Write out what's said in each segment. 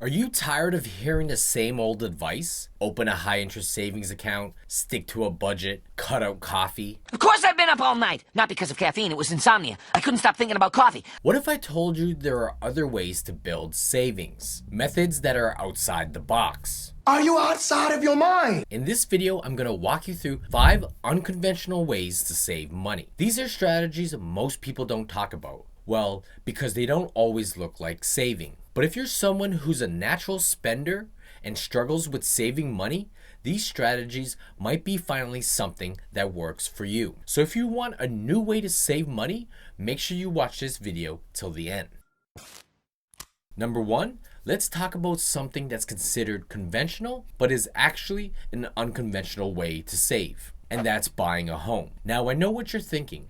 Are you tired of hearing the same old advice? Open a high interest savings account, stick to a budget, cut out coffee. Of course I've been up all night. Not because of caffeine, it was insomnia. I couldn't stop thinking about coffee. What if I told you there are other ways to build savings? Methods that are outside the box. Are you outside of your mind? In this video, I'm going to walk you through 5 unconventional ways to save money. These are strategies most people don't talk about. Well, because they don't always look like saving. But if you're someone who's a natural spender and struggles with saving money, these strategies might be finally something that works for you. So if you want a new way to save money, make sure you watch this video till the end. Number 1, let's talk about something that's considered conventional, but is actually an unconventional way to save. And that's buying a home. Now, I know what you're thinking.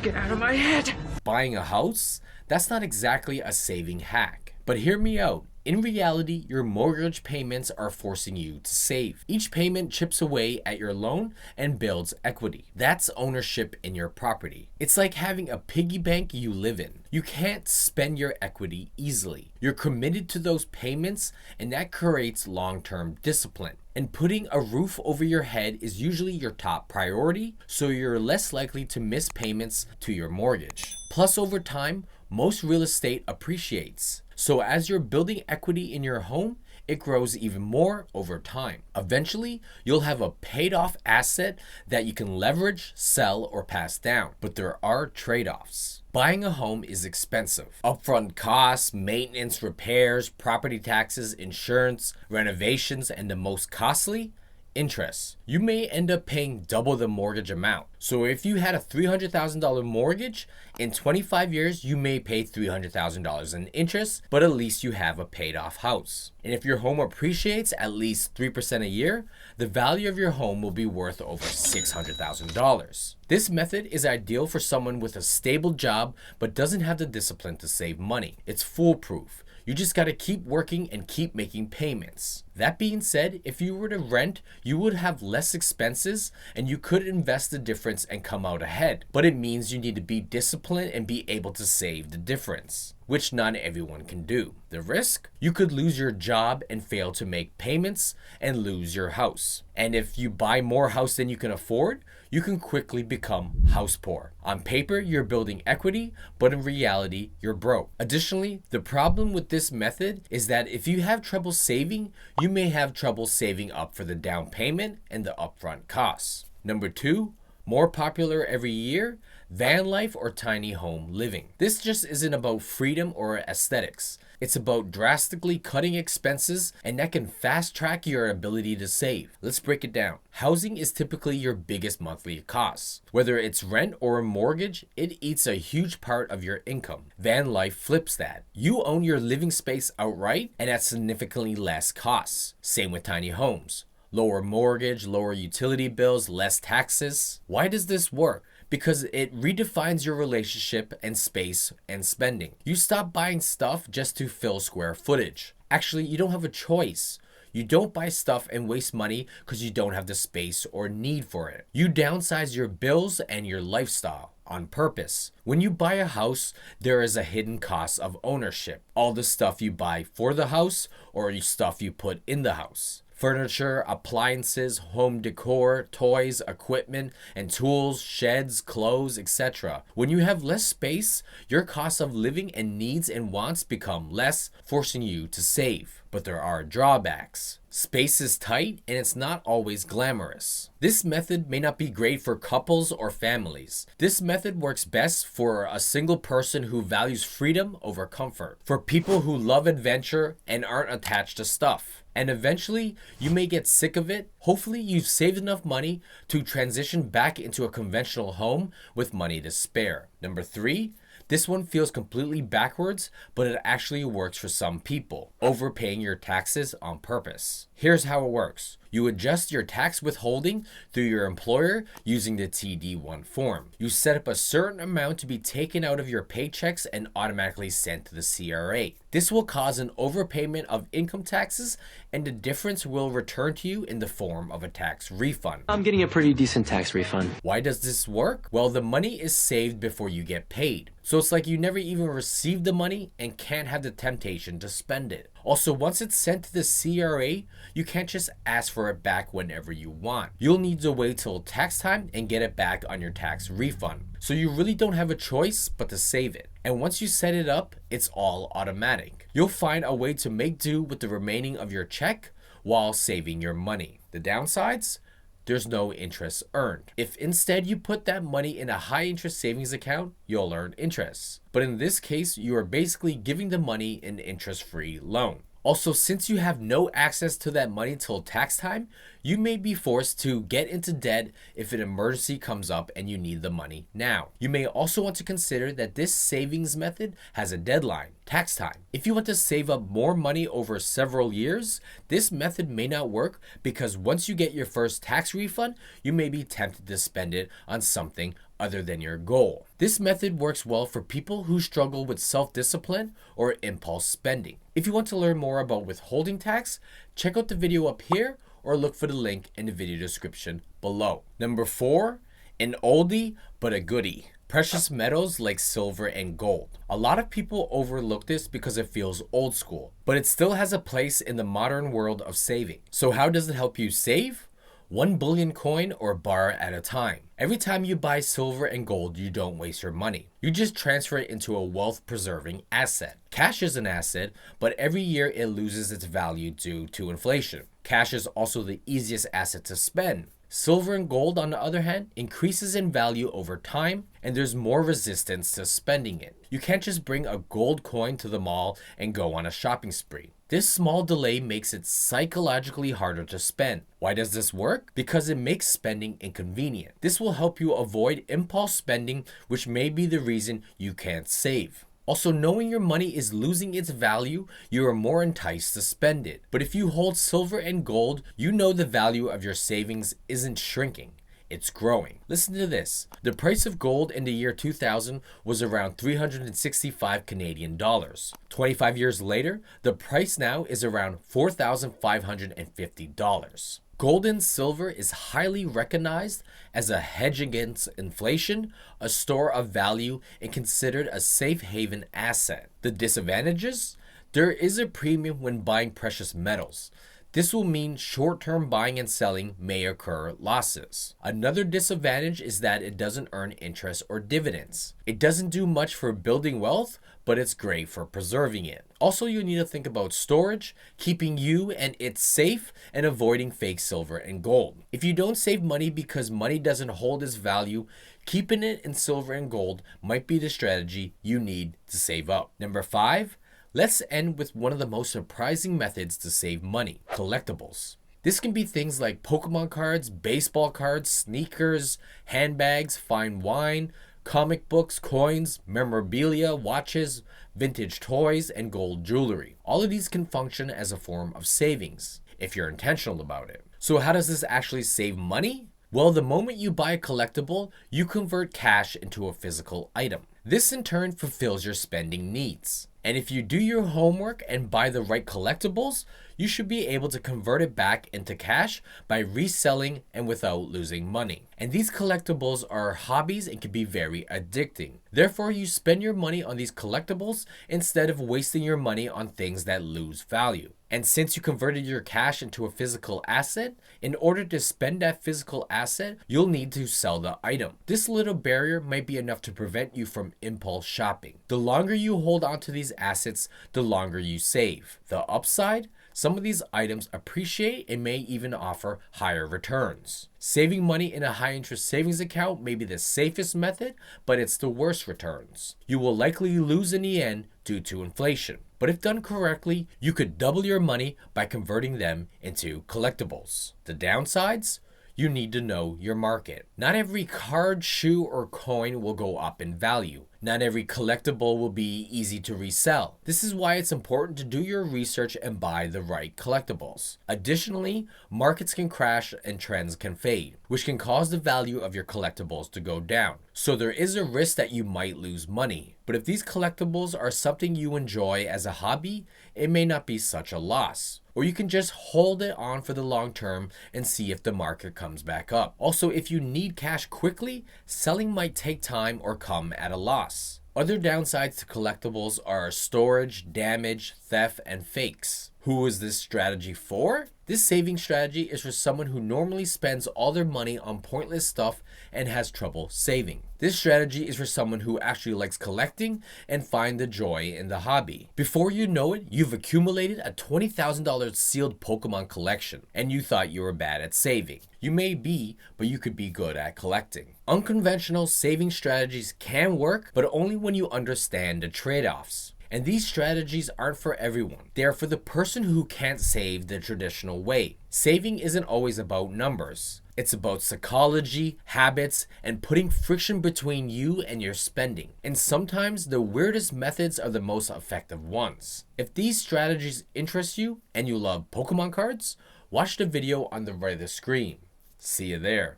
Get out of my head. Buying a house? That's not exactly a saving hack. But hear me out. In reality, your mortgage payments are forcing you to save. Each payment chips away at your loan and builds equity. That's ownership in your property. It's like having a piggy bank you live in. You can't spend your equity easily. You're committed to those payments, and that creates long-term discipline. And putting a roof over your head is usually your top priority, so you're less likely to miss payments to your mortgage. Plus, over time, most real estate appreciates. So as you're building equity in your home, it grows even more over time. Eventually, you'll have a paid off asset that you can leverage, sell, or pass down. But there are trade-offs. Buying a home is expensive. Upfront costs, maintenance, repairs, property taxes, insurance, renovations, and the most costly, interest. You may end up paying double the mortgage amount. So if you had a $300,000 mortgage, in 25 years, you may pay $300,000 in interest, but at least you have a paid off house. And if your home appreciates at least 3% a year, the value of your home will be worth over $600,000. This method is ideal for someone with a stable job but doesn't have the discipline to save money. It's foolproof. You just gotta keep working and keep making payments. That being said, if you were to rent, you would have less expenses and you could invest the difference and come out ahead. But it means you need to be disciplined and be able to save the difference, which not everyone can do. The risk? You could lose your job and fail to make payments and lose your house. And if you buy more house than you can afford, you can quickly become house poor. On paper, you're building equity, but in reality, you're broke. Additionally, the problem with this method is that if you have trouble saving, you may have trouble saving up for the down payment and the upfront costs. Number 2, more popular every year, van life or tiny home living. This just isn't about freedom or aesthetics. It's about drastically cutting expenses, and that can fast track your ability to save. Let's break it down. Housing is typically your biggest monthly cost. Whether it's rent or a mortgage, it eats a huge part of your income. Van life flips that. You own your living space outright and at significantly less costs. Same with tiny homes. Lower mortgage, lower utility bills, less taxes. Why does this work? Because it redefines your relationship and space and spending. You stop buying stuff just to fill square footage. Actually, you don't have a choice. You don't buy stuff and waste money because you don't have the space or need for it. You downsize your bills and your lifestyle on purpose. When you buy a house, there is a hidden cost of ownership. All the stuff you buy for the house or stuff you put in the house. Furniture, appliances, home decor, toys, equipment, and tools, sheds, clothes, etc. When you have less space, your cost of living and needs and wants become less, forcing you to save. But there are drawbacks. Space is tight and it's not always glamorous. This method may not be great for couples or families. This method works best for a single person who values freedom over comfort. For people who love adventure and aren't attached to stuff. And eventually, you may get sick of it. Hopefully, you've saved enough money to transition back into a conventional home with money to spare. Number 3, this one feels completely backwards, but it actually works for some people. Overpaying your taxes on purpose. Here's how it works. You adjust your tax withholding through your employer using the TD1 form. You set up a certain amount to be taken out of your paychecks and automatically sent to the CRA. This will cause an overpayment of income taxes, and the difference will return to you in the form of a tax refund. I'm getting a pretty decent tax refund. Why does this work? Well, the money is saved before you get paid. So it's like you never even received the money and can't have the temptation to spend it. Also, once it's sent to the CRA, you can't just ask for it back whenever you want. You'll need to wait till tax time and get it back on your tax refund. So you really don't have a choice but to save it. And once you set it up, it's all automatic. You'll find a way to make do with the remaining of your check while saving your money. The downsides? There's no interest earned. If instead you put that money in a high interest savings account, you'll earn interest. But in this case, you are basically giving the money an interest-free loan. Also, since you have no access to that money till tax time, you may be forced to get into debt if an emergency comes up and you need the money now. You may also want to consider that this savings method has a deadline, tax time. If you want to save up more money over several years, this method may not work because once you get your first tax refund, you may be tempted to spend it on something other than your goal. This method works well for people who struggle with self-discipline or impulse spending. If you want to learn more about withholding tax, check out the video up here or look for the link in the video description below. Number 4, an oldie but a goodie. Precious metals like silver and gold. A lot of people overlook this because it feels old school, but it still has a place in the modern world of saving. So how does it help you save? 1 billion coin or bar at a time. Every time you buy silver and gold, you don't waste your money. You just transfer it into a wealth-preserving asset. Cash is an asset, but every year it loses its value due to inflation. Cash is also the easiest asset to spend. Silver and gold, on the other hand, increases in value over time, and there's more resistance to spending it. You can't just bring a gold coin to the mall and go on a shopping spree. This small delay makes it psychologically harder to spend. Why does this work? Because it makes spending inconvenient. This will help you avoid impulse spending, which may be the reason you can't save. Also, knowing your money is losing its value, you are more enticed to spend it. But if you hold silver and gold, you know the value of your savings isn't shrinking. It's growing. Listen to this. The price of gold in the year 2000 was around 365 Canadian dollars. 25 years later, the price now is around $4,550. Gold and silver is highly recognized as a hedge against inflation, a store of value, and considered a safe haven asset. The disadvantages? There is a premium when buying precious metals. This will mean short-term buying and selling may occur losses. Another disadvantage is that it doesn't earn interest or dividends. It doesn't do much for building wealth, but it's great for preserving it. Also, you need to think about storage, keeping you and it safe, and avoiding fake silver and gold. If you don't save money because money doesn't hold its value, keeping it in silver and gold might be the strategy you need to save up. Number 5. Let's end with one of the most surprising methods to save money, collectibles. This can be things like Pokémon cards, baseball cards, sneakers, handbags, fine wine, comic books, coins, memorabilia, watches, vintage toys, and gold jewelry. All of these can function as a form of savings, if you're intentional about it. So how does this actually save money? Well, the moment you buy a collectible, you convert cash into a physical item. This in turn fulfills your spending needs. And if you do your homework and buy the right collectibles, you should be able to convert it back into cash by reselling and without losing money. And these collectibles are hobbies and can be very addicting. Therefore, you spend your money on these collectibles instead of wasting your money on things that lose value. And since you converted your cash into a physical asset, in order to spend that physical asset, you'll need to sell the item. This little barrier might be enough to prevent you from impulse shopping. The longer you hold on to these assets, the longer you save. The upside? Some of these items appreciate and may even offer higher returns. Saving money in a high-interest savings account may be the safest method, but it's the worst returns. You will likely lose in the end due to inflation. But if done correctly, you could double your money by converting them into collectibles. The downsides? You need to know your market. Not every card, shoe, or coin will go up in value. Not every collectible will be easy to resell. This is why it's important to do your research and buy the right collectibles. Additionally, markets can crash and trends can fade, which can cause the value of your collectibles to go down. So there is a risk that you might lose money. But if these collectibles are something you enjoy as a hobby, it may not be such a loss. Or you can just hold it on for the long term and see if the market comes back up. Also, if you need cash quickly, selling might take time or come at a loss. Other downsides to collectibles are storage, damage, theft, and fakes. Who is this strategy for? This saving strategy is for someone who normally spends all their money on pointless stuff and has trouble saving. This strategy is for someone who actually likes collecting and find the joy in the hobby. Before you know it, you've accumulated a $20,000 sealed Pokemon collection, and you thought you were bad at saving. You may be, but you could be good at collecting. Unconventional saving strategies can work, but only when you understand the trade-offs. And these strategies aren't for everyone. They are for the person who can't save the traditional way. Saving isn't always about numbers. It's about psychology, habits, and putting friction between you and your spending. And sometimes the weirdest methods are the most effective ones. If these strategies interest you and you love Pokemon cards, watch the video on the right of the screen. See you there.